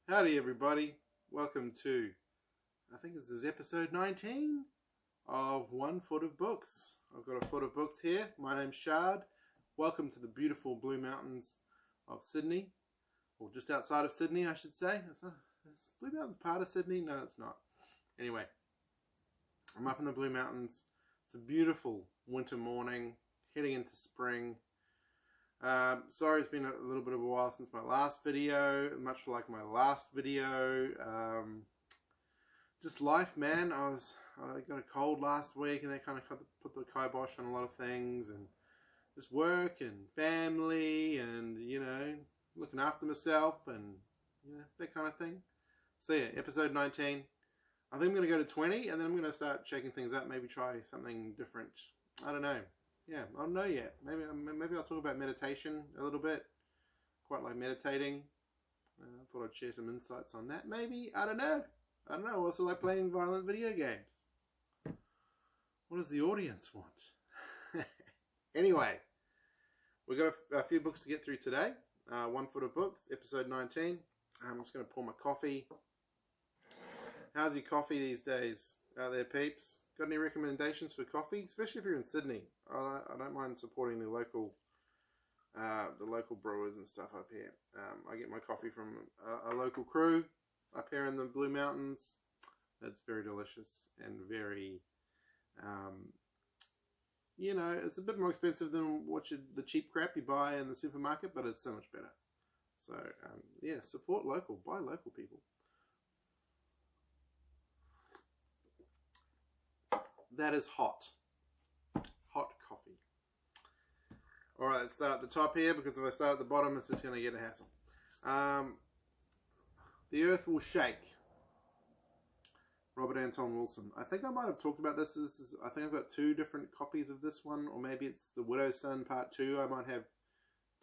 Howdy everybody, welcome to, I think this is episode 19 of One Foot of Books. I've got a foot of books here. My name's Shard. Welcome to the beautiful Blue Mountains of Sydney, or just outside of Sydney I should say. Is Blue Mountains part of Sydney? No, it's not. Anyway, I'm up in the Blue Mountains. It's a beautiful winter morning, heading into spring. Sorry it's been a little bit of a while since my last video, much like my last video. Just life, man. I got a cold last week and they kind of put the kibosh on a lot of things, and just work and family and, you know, looking after myself and, you know, that kind of thing. So yeah, episode 19. I think I'm going to go to 20 and then I'm going to start shaking things up, maybe try something different. I don't know. Yeah, I don't know yet. Maybe I'll talk about meditation a little bit. Quite like meditating. I thought I'd share some insights on that. Maybe. I don't know. I also like playing violent video games. What does the audience want? Anyway, we've got a few books to get through today. One Foot of Books, episode 19. I'm just going to pour my coffee. How's your coffee these days out there, peeps? Got any recommendations for coffee? Especially if you're in Sydney. I don't mind supporting the local brewers and stuff up here. I get my coffee from a local crew up here in the Blue Mountains. That's very delicious and very, you know, it's a bit more expensive than the cheap crap you buy in the supermarket, but it's so much better. So, yeah, support local. Buy local, people. That is hot. Hot coffee. Alright, let's start at the top here, because if I start at the bottom, it's just going to get a hassle. The Earth Will Shake. Robert Anton Wilson. I think I might have talked about this. I think I've got two different copies of this one, or maybe it's The Widow's Son Part 2. I might have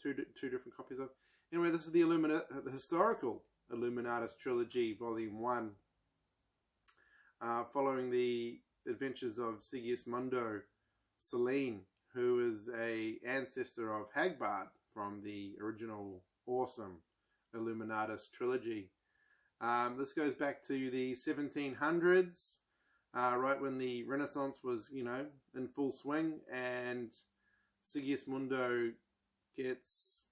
two different copies of. Anyway, this is the historical Illuminatus Trilogy, Volume 1. Following the adventures of Sigismundo Celine, who is an ancestor of Hagbard from the original awesome Illuminatus trilogy. This goes back to the 1700s, right when the Renaissance was, you know, in full swing, and Sigismundo gets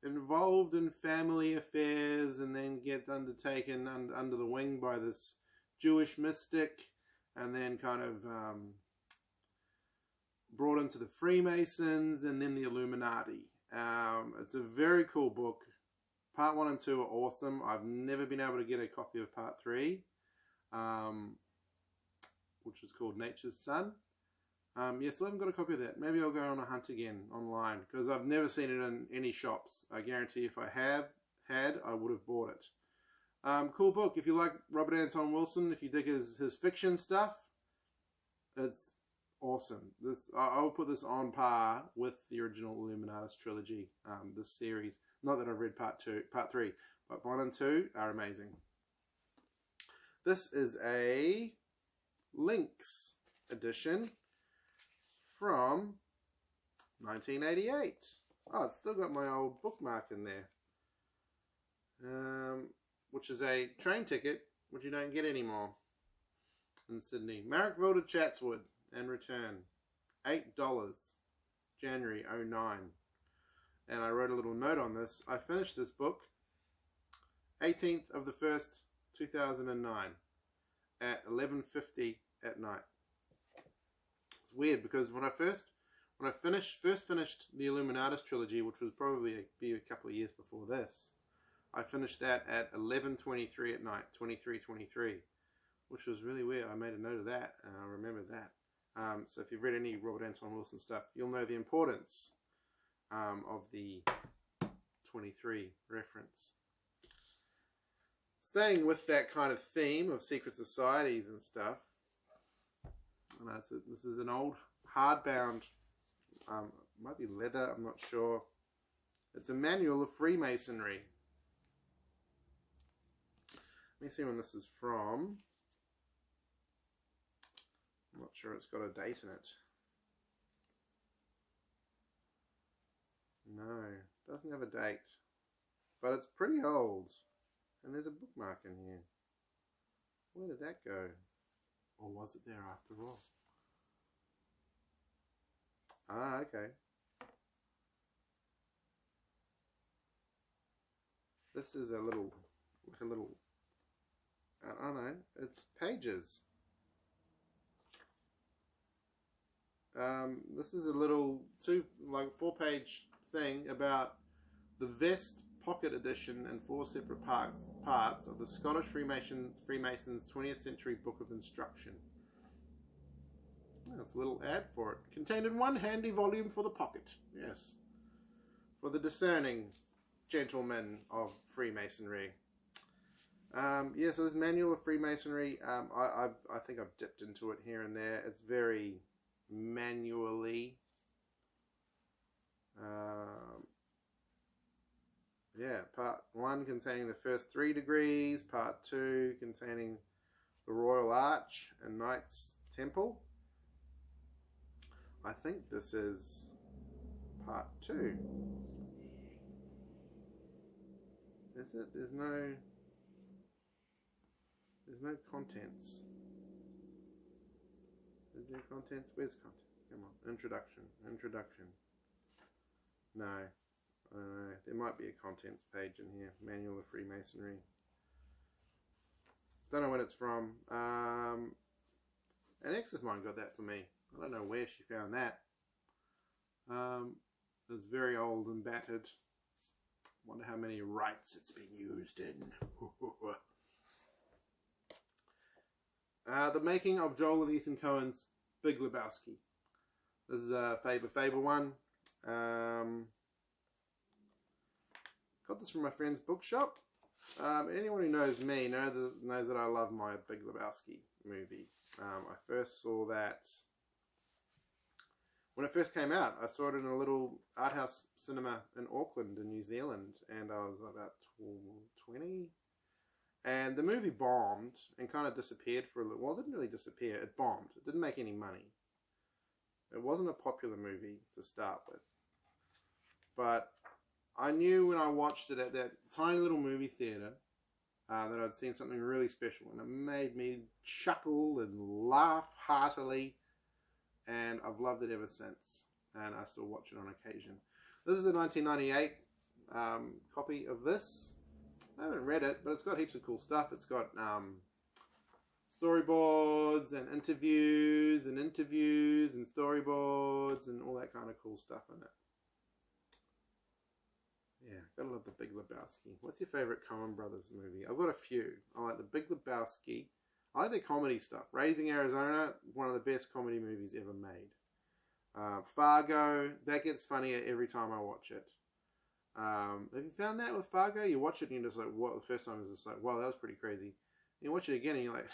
involved in family affairs and then gets undertaken under the wing by this Jewish mystic, and then kind of brought into the Freemasons and then the Illuminati. It's a very cool book. Part 1 and 2 are awesome. I've never been able to get a copy of Part 3, which is called Nature's Son. Yes, I haven't got a copy of that. Maybe I'll go on a hunt again online, because I've never seen it in any shops. I guarantee if I I would have bought it. Cool book. If you like Robert Anton Wilson, if you dig his fiction stuff, it's awesome. I would put this on par with the original Illuminatus trilogy, this series. Not that I've read Part 3, but 1 and 2 are amazing. This is a Lynx edition from 1988. Oh, it's still got my old bookmark in there. Which is a train ticket, which you don't get anymore in Sydney. Marrickville to Chatswood and return. $8, January 09. And I wrote a little note on this. I finished this book 18th of the 1st, 2009 at 11:50 at night. It's weird, because when I first finished the Illuminatus trilogy, which was probably be a couple of years before this, I finished that at 11:23 at night, 23:23, which was really weird. I made a note of that, and I remembered that. So if you've read any Robert Anton Wilson stuff, you'll know the importance of the 23 reference. Staying with that kind of theme of secret societies and stuff, this is an old hardbound, might be leather, I'm not sure. It's a manual of Freemasonry. Let me see when this is from. I'm not sure it's got a date in it. No, doesn't have a date. But it's pretty old. And there's a bookmark in here. Where did that go? Or was it there after all? Ah, okay. This is a little, I don't know, it's pages. This is a little 4-page thing about the vest pocket edition and 4 separate parts of the Scottish Freemasons 20th Century Book of Instruction. That's a little ad for it. Contained in one handy volume for the pocket. Yes. For the discerning gentlemen of Freemasonry. Yeah, so this manual of Freemasonry, I think I've dipped into it here and there. It's very manually. Yeah, part 1 containing the first 3 degrees, part 2 containing the Royal Arch and Knights Temple. I think this is part 2. Is it? There's no contents. Is there contents? Where's contents? Come on. Introduction. No. There might be a contents page in here. Manual of Freemasonry. Don't know when it's from. An ex of mine got that for me. I don't know where she found that. It's very old and battered. Wonder how many rights it's been used in. The making of Joel and Ethan Coen's Big Lebowski. This is a Faber one. Got this from my friend's bookshop. Anyone who knows me knows that I love my Big Lebowski movie. I first saw that when it first came out. I saw it in a little art house cinema in Auckland in New Zealand, and I was about 20. And the movie bombed and kind of disappeared for a little. Well, it didn't really disappear. It bombed. It didn't make any money. It wasn't a popular movie to start with. But I knew when I watched it at that tiny little movie theater that I'd seen something really special, and it made me chuckle and laugh heartily, and I've loved it ever since, and I still watch it on occasion. This is a 1998 copy of this. I haven't read it, but it's got heaps of cool stuff. It's got storyboards and interviews and storyboards and all that kind of cool stuff in it. Yeah, gotta love the Big Lebowski. What's your favorite Coen Brothers movie? I've got a few. I like the Big Lebowski. I like the comedy stuff. Raising Arizona, one of the best comedy movies ever made. Fargo, that gets funnier every time I watch it. Have you found that with Fargo? You watch it and you're just like, what? The first time is just like, wow, that was pretty crazy. And you watch it again and you're like,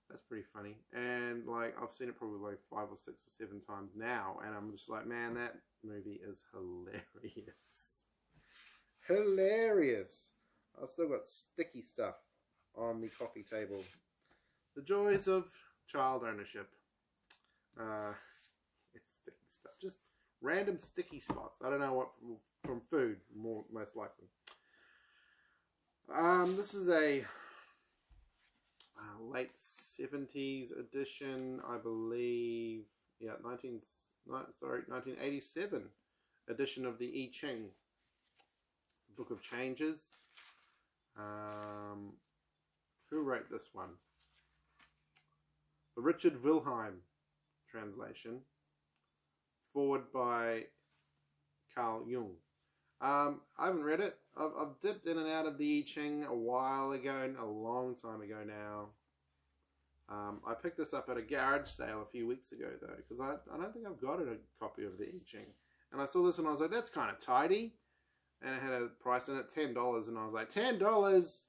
that's pretty funny. And like, I've seen it probably like 5 or 6 or 7 times now, and I'm just like, man, that movie is hilarious. Hilarious. I've still got sticky stuff on the coffee table. The joys of child ownership. It's sticky stuff. Just random sticky spots. I don't know what from food, most likely. This is a late 70s edition, I believe. Yeah, 1987 edition of the I Ching, Book of Changes. Who wrote this one? The Richard Wilhelm translation, forward by Carl Jung. I haven't read it. I've dipped in and out of the I Ching a while ago, a long time ago now. I picked this up at a garage sale a few weeks ago though, because I don't think I've got a copy of the I Ching. And I saw this and I was like, that's kind of tidy. And it had a price in it, $10, and I was like, $10?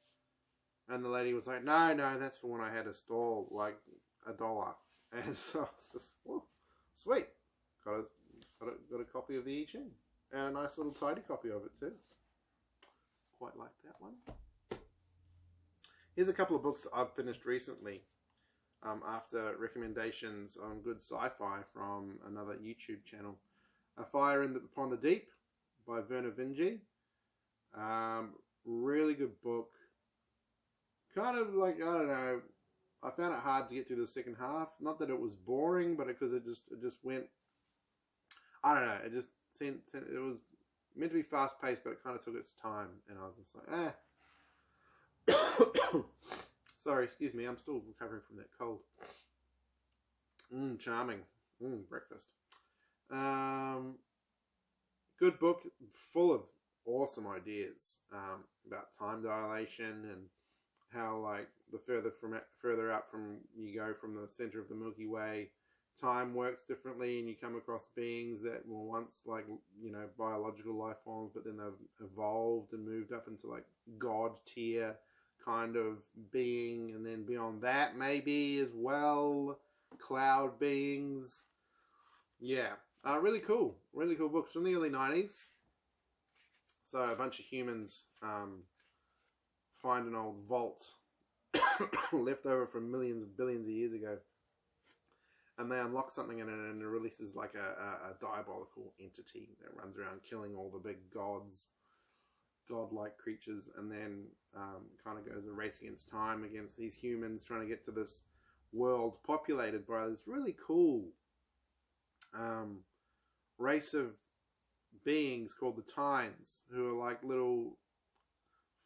And the lady was like, no, that's for when I had a stall, like $1. And so I was just, oh, sweet. Got a copy of the I Ching. And a nice little tidy copy of it too. Quite like that one. Here's a couple of books I've finished recently after recommendations on good sci-fi from another YouTube channel. A Fire Upon the Deep by Vernor Vinge. Really good book. kind of like, I don't know, I found it hard to get through the second half. Not that it was boring, but because it just went, I don't know, it just seemed, it was meant to be fast paced, but it kind of took its time, and I was just like, Sorry, excuse me, I'm still recovering from that cold. Charming. Breakfast. Good book, full of awesome ideas about time dilation and how, like, the further out from you go from the center of the Milky Way, time works differently, and you come across beings that were once, like, you know, biological life forms, but then they've evolved and moved up into, like, god tier kind of being, and then beyond that maybe as well, cloud beings. Yeah, really cool books from the early 90s. So a bunch of humans find an old vault left over from millions of billions of years ago, and they unlock something in it, and it releases like a diabolical entity that runs around killing all the big godlike creatures, and then kind of goes a race against time against these humans trying to get to this world populated by this really cool race of beings called the Tines, who are like little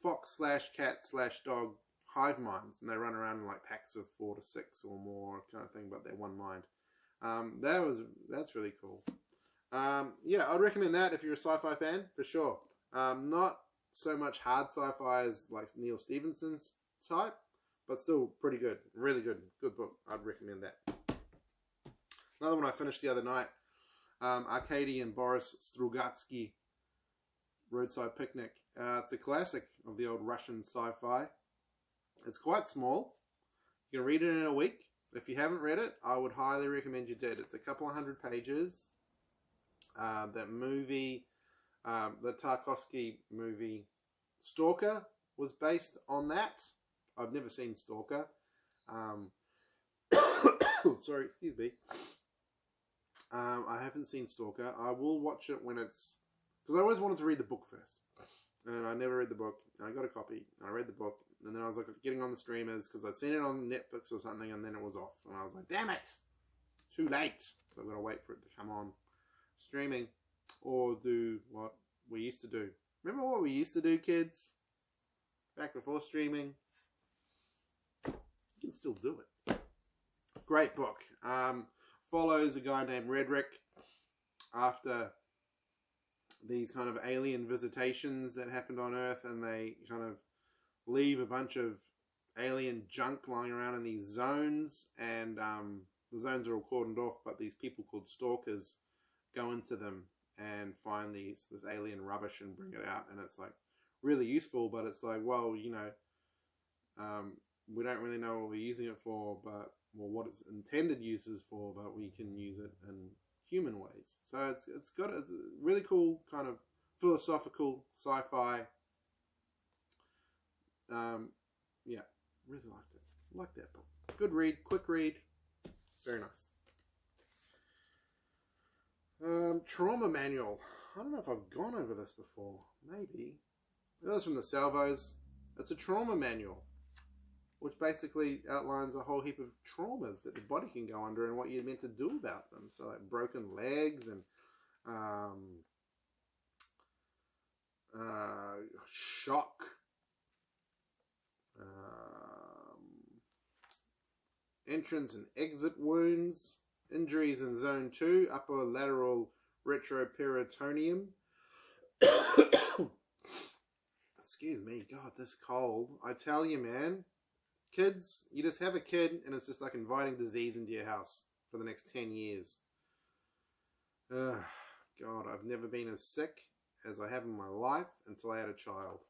fox/cat/dog hive minds, and they run around in like packs of 4 to 6 or more kind of thing, but they're one mind. That's really cool. Yeah, I'd recommend that if you're a sci-fi fan, for sure. Not so much hard sci-fi as like Neil Stephenson's type, but still pretty good. Really good book. I'd recommend that. Another one I finished the other night, Arkady and Boris Strugatsky, Roadside Picnic. It's a classic of the old Russian sci-fi. It's quite small. You can read it in a week. If you haven't read it, I would highly recommend you did. It's a couple of 100 pages. That movie, the Tarkovsky movie Stalker, was based on that. I've never seen Stalker. Sorry, excuse me. I haven't seen Stalker. I will watch it when it's... Because I always wanted to read the book first. And I never read the book. I got a copy. I read the book. And then I was like getting on the streamers because I'd seen it on Netflix or something, and then it was off. And I was like, damn it! Too late! So I've got to wait for it to come on streaming. Or do what we used to do. Remember what we used to do, kids? Back before streaming? You can still do it. Great book. Follows a guy named Redrick after these kind of alien visitations that happened on Earth, and they kind of leave a bunch of alien junk lying around in these zones, and the zones are all cordoned off, but these people called stalkers go into them and find this alien rubbish and bring it out, and it's like really useful, but it's like, well, you know, we don't really know what we're using it for, but what its intended use is for, but we can use it in human ways. So it's a really cool kind of philosophical sci-fi. Yeah, really liked it. Liked that book. Good read, quick read, very nice. Trauma manual. I don't know if I've gone over this before. Maybe. This is from the Salvos. It's a trauma manual, which basically outlines a whole heap of traumas that the body can go under and what you're meant to do about them. So like broken legs and shock, entrance and exit wounds, injuries in zone 2, upper lateral retroperitoneum. Excuse me, God, this cold. I tell you, man. Kids, you just have a kid and it's just like inviting disease into your house for the next 10 years. God, I've never been as sick as I have in my life until I had a child.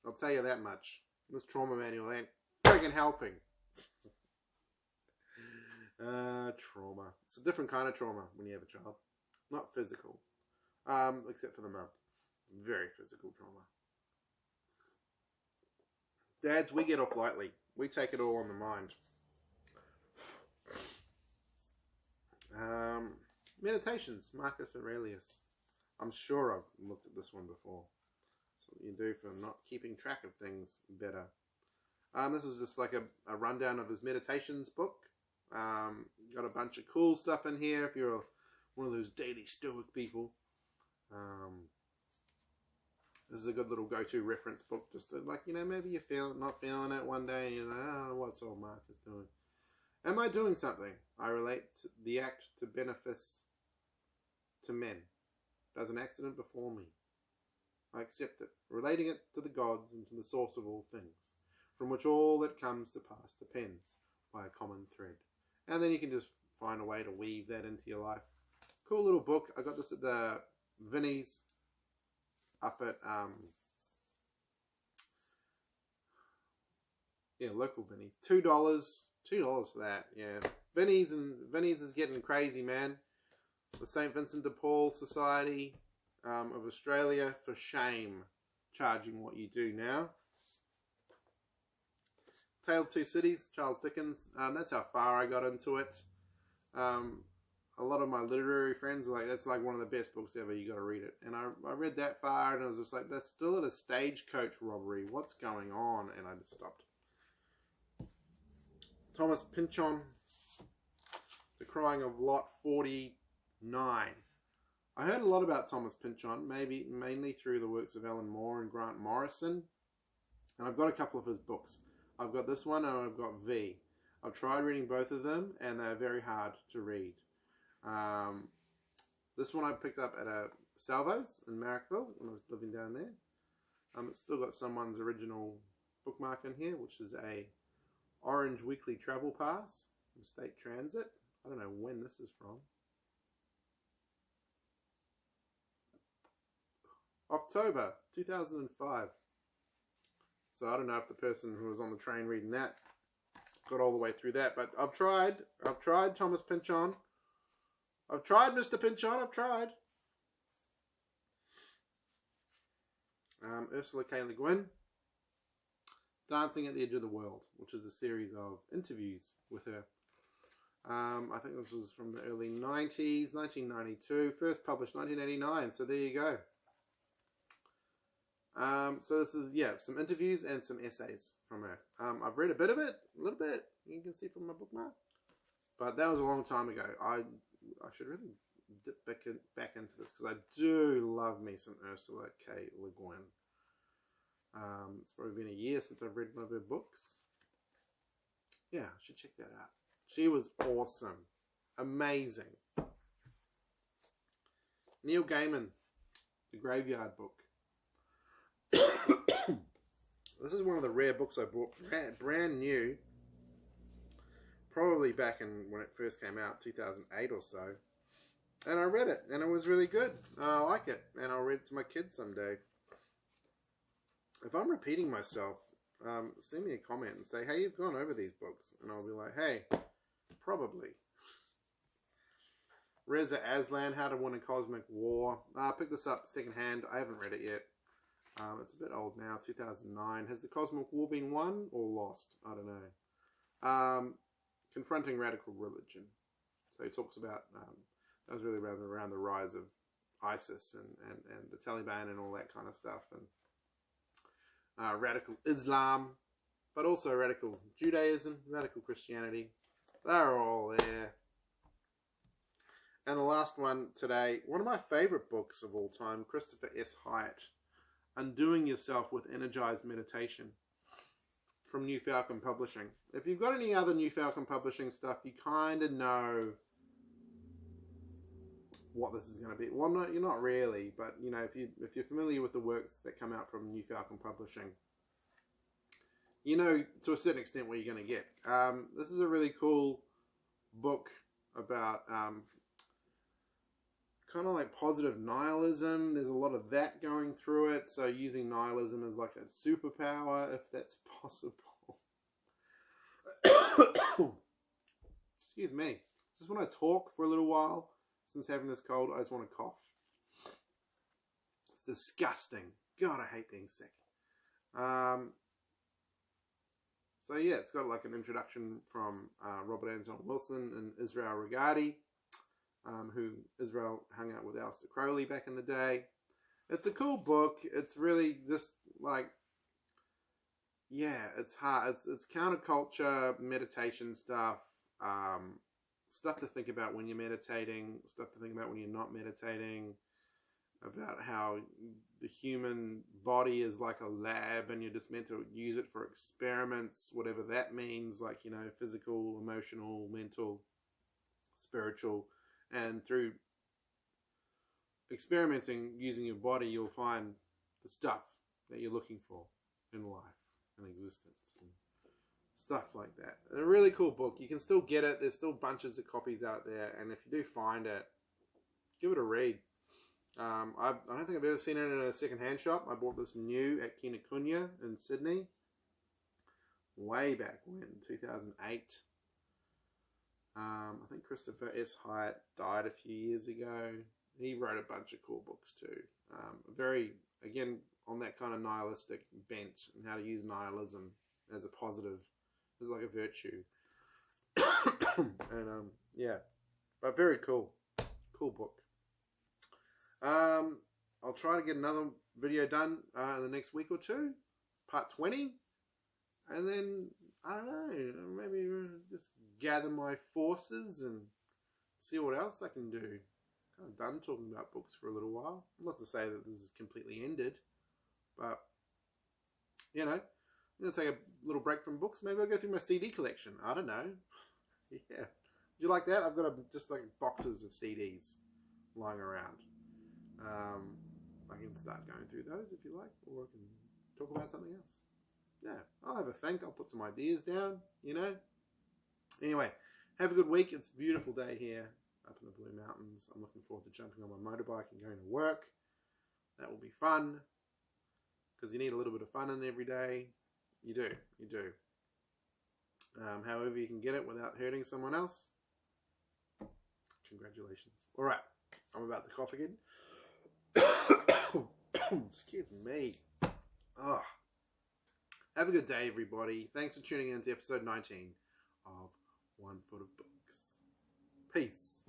I'll tell you that much. This trauma manual ain't friggin' helping. Trauma. It's a different kind of trauma when you have a child. Not physical. Except for the mum. Very physical trauma. Dads, we get off lightly. We take it all on the mind. Meditations, Marcus Aurelius. I'm sure I've looked at this one before. That's what you do for not keeping track of things better. This is just like a rundown of his meditations book. Got a bunch of cool stuff in here if you're one of those daily stoic people. This is a good little go-to reference book, just to, like, you know, maybe you're not feeling it one day and you're like, oh, what's old Marcus doing? Am I doing something? I relate the act to benefice to men. Does an accident befall me? I accept it, relating it to the gods and to the source of all things, from which all that comes to pass depends by a common thread. And then you can just find a way to weave that into your life. Cool little book. I got this at the Vinnie's up at local Vinnie's. $2 for that. Yeah, Vinnie's is getting crazy, man. The St. Vincent de Paul Society of Australia, for shame, charging what you do now. Tale of Two Cities, Charles Dickens. That's how far I got into it. A lot of my literary friends are like, that's like one of the best books ever, you got to read it. And I read that far and I was just like, that's still at a stagecoach robbery. What's going on? And I just stopped. Thomas Pynchon, The Crying of Lot 49. I heard a lot about Thomas Pynchon, mainly through the works of Alan Moore and Grant Morrison. And I've got a couple of his books. I've got this one and I've got V. I've tried reading both of them and they're very hard to read. This one I picked up at a Salvo's in Marrickville when I was living down there. It's still got someone's original bookmark in here, which is a Orange Weekly Travel Pass from State Transit. I don't know when this is from. October 2005. So I don't know if the person who was on the train reading that got all the way through that, but I've tried Thomas Pynchon. I've tried Mr. Pynchon, I've tried. Ursula K. Le Guin, Dancing at the Edge of the World, which is a series of interviews with her. I think this was from the early 90s, 1992, first published 1989, so there you go. So this is, some interviews and some essays from her. I've read a bit of it, a little bit, you can see from my bookmark. But that was a long time ago. I should really dip back into this because I do love me some Ursula K. Le Guin. It's probably been a year since I've read one of her books. Yeah, I should check that out. She was awesome. Amazing. Neil Gaiman, The Graveyard Book. This is one of the rare books I bought brand new. Probably back in when it first came out, 2008 or so. And I read it, and it was really good. I like it, and I'll read it to my kids someday. If I'm repeating myself, send me a comment and say, hey, you've gone over these books. And I'll be like, hey, probably. Reza Aslan, How to Win a Cosmic War. I picked this up secondhand. I haven't read it yet. It's a bit old now, 2009. Has the Cosmic War been won or lost? I don't know. Confronting Radical Religion. So he talks about, that was really around the rise of ISIS and the Taliban and all that kind of stuff. And radical Islam, but also radical Judaism, radical Christianity. They're all there. And the last one today, one of my favorite books of all time, Christopher S. Hyatt, Undoing Yourself with Energized Meditation, from New Falcon Publishing. If you've got any other New Falcon Publishing stuff, you kind of know what this is going to be. Well, no, you're not really, but you know, if you're familiar with the works that come out from New Falcon Publishing, you know to a certain extent what you're going to get. This is a really cool book about kind of like positive nihilism. There's a lot of that going through it. So using nihilism as like a superpower, if that's possible. Excuse me. Just when I talk for a little while, since having this cold, I just want to cough. It's disgusting. God, I hate being sick. So yeah, it's got like an introduction from Robert Anton Wilson and Israel Regardie, who Israel hung out with Aleister Crowley back in the day. It's a cool book. It's really just like yeah, it's hard. It's counterculture, meditation stuff, stuff to think about when you're meditating, stuff to think about when you're not meditating, about how the human body is like a lab and you're just meant to use it for experiments, whatever that means, like, you know, physical, emotional, mental, spiritual, and through experimenting using your body, you'll find the stuff that you're looking for in life and existence and stuff like that. A really cool book. You can still get it. There's still bunches of copies out there, and if you do find it, give it a read. I don't think I've ever seen it in a second-hand shop. I bought this new at Kinokuniya in Sydney way back when, 2008. I think Christopher S. Hyatt died a few years ago. He wrote a bunch of cool books too. Very, again, on that kind of nihilistic bent and how to use nihilism as a positive, as like a virtue. And yeah, but very cool. Cool book. I'll try to get another video done in the next week or two, part 20, and then I don't know, maybe just gather my forces and see what else I can do. Kind of done talking about books for a little while. Not to say that this is completely ended, but you know, I'm gonna take a little break from books. Maybe I'll go through my CD collection. I don't know. Yeah, would you like that? I've got just like boxes of CDs lying around. I can start going through those if you like, or I can talk about something else. Yeah, I'll have a think. I'll put some ideas down, you know. Anyway, have a good week. It's a beautiful day here up in the Blue Mountains. I'm looking forward to jumping on my motorbike and going to work. That will be fun, because you need a little bit of fun in every day. You do. However you can get it without hurting someone else. Congratulations. All right, I'm about to cough again. Excuse me. Oh. Have a good day, everybody. Thanks for tuning in to episode 19 of One Foot of Books. Peace.